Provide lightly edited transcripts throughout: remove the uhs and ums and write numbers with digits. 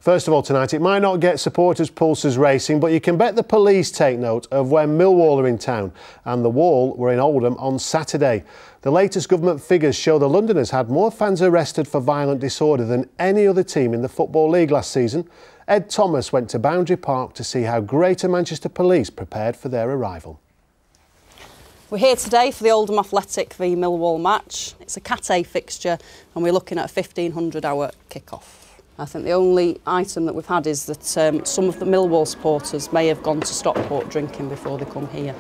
First of all tonight, it might not get supporters' pulses racing, but you can bet the police take note of when Millwall are in town, and the Wall were in Oldham on Saturday. The latest government figures show the Londoners had more fans arrested for violent disorder than any other team in the Football League last season. Ed Thomas went to Boundary Park to see how Greater Manchester Police prepared for their arrival. We're here today for the Oldham Athletic v Millwall match. It's a Cat A fixture and we're looking at a 1500-hour kick-off. I think the only item that we've had is that some of the Millwall supporters may have gone to Stockport drinking before they come here.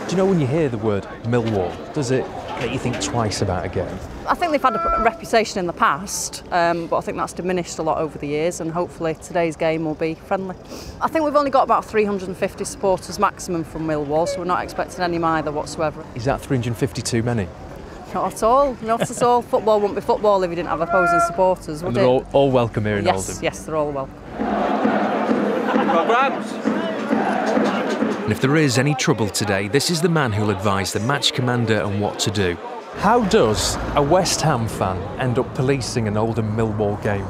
Do you know, when you hear the word Millwall, does it make you think twice about a game? I think they've had a reputation in the past, but I think that's diminished a lot over the years, and hopefully today's game will be friendly. I think we've only got about 350 supporters maximum from Millwall, so we're not expecting any either whatsoever. Is that 350 too many? Not at all, not at all. Football wouldn't be football if you didn't have opposing supporters, would and they're all welcome here in Oldham? Yes, they're all welcome. And if there is any trouble today, this is the man who'll advise the match commander on what to do. How does a West Ham fan end up policing an Oldham Millwall game?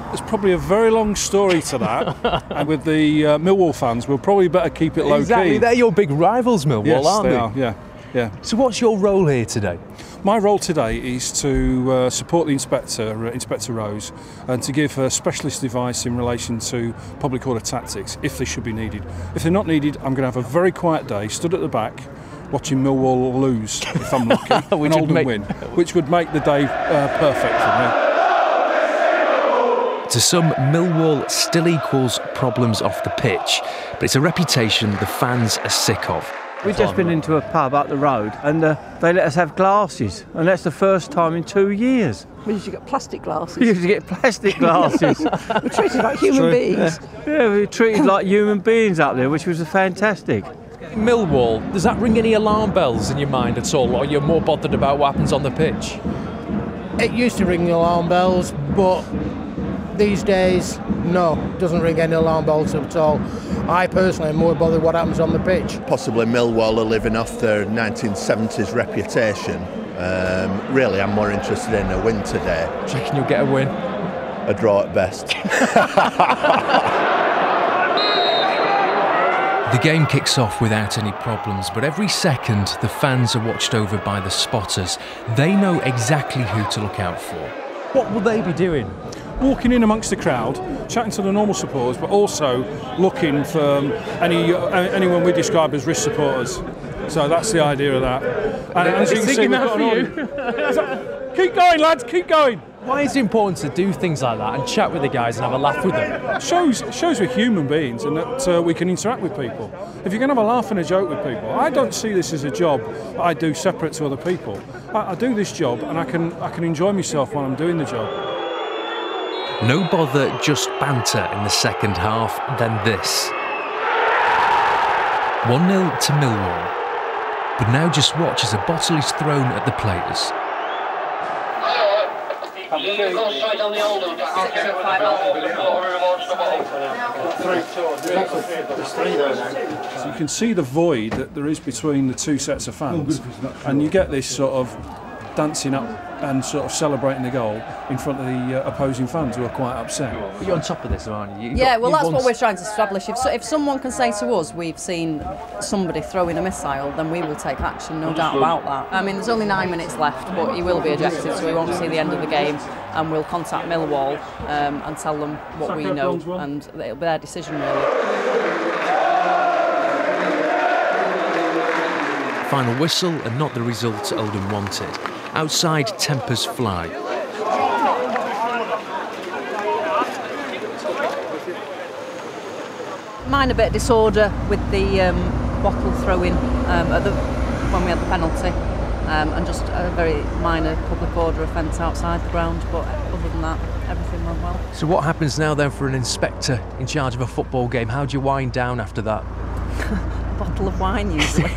There's probably a very long story to that, and with the Millwall fans, we'll probably better keep it low-key. Exactly, they're your big rivals, Millwall, aren't they? Yes, they are, yeah. So what's your role here today? My role today is to support the Inspector Rose, and to give specialist advice in relation to public order tactics, if they should be needed. If they're not needed, I'm going to have a very quiet day, stood at the back, watching Millwall lose, if I'm lucky, and Oldham win, which would make the day perfect for me. To some, Millwall still equals problems off the pitch, but it's a reputation the fans are sick of. We've just been into a pub up the road and they let us have glasses, and that's the first time in 2 years. We usually get plastic glasses. We usually get plastic glasses. We're treated like human beings. Yeah, we're treated like human beings up there, which was fantastic. Millwall, does that ring any alarm bells in your mind at all, or you're more bothered about what happens on the pitch? It used to ring alarm bells, but these days, no, it doesn't ring any alarm bells at all. I personally am more bothered what happens on the pitch. Possibly Millwall are living off their 1970s reputation. Really, I'm more interested in a win today. Do you reckon you'll get a win? A draw at best. The game kicks off without any problems, but every second the fans are watched over by the spotters. They know exactly who to look out for. What will they be doing? Walking in amongst the crowd, chatting to the normal supporters, but also looking for anyone we describe as risk supporters. So that's the idea of that. And as you can see, we've got an Keep going, lads, keep going. Why is it important to do things like that and chat with the guys and have a laugh with them? Shows we're human beings and that we can interact with people. If you're going to have a laugh and a joke with people, I don't see this as a job I do separate to other people. I do this job and I can enjoy myself while I'm doing the job. No bother, just banter in the second half, then this. 1-0 to Millwall. But now just watch as a bottle is thrown at the players. So you can see the void that there is between the two sets of fans, and you get this sort of dancing up and sort of celebrating the goal in front of the opposing fans who are quite upset. But you're on top of this, aren't you? Yeah, well, that's what we're trying to establish. If someone can say to us, we've seen somebody throwing a missile, then we will take action, no doubt about that. I mean, there's only 9 minutes left, but he will be ejected, so we won't see the end of the game, and we'll contact Millwall and tell them what we know, and it'll be their decision, really. Final whistle, and not the result Oldham wanted. Outside, tempers fly. Minor bit of disorder with the bottle throwing when we had the penalty, and just a very minor public order offence outside the ground, but other than that, everything went well. So what happens now then for an inspector in charge of a football game? How do you wind down after that? A bottle of wine usually.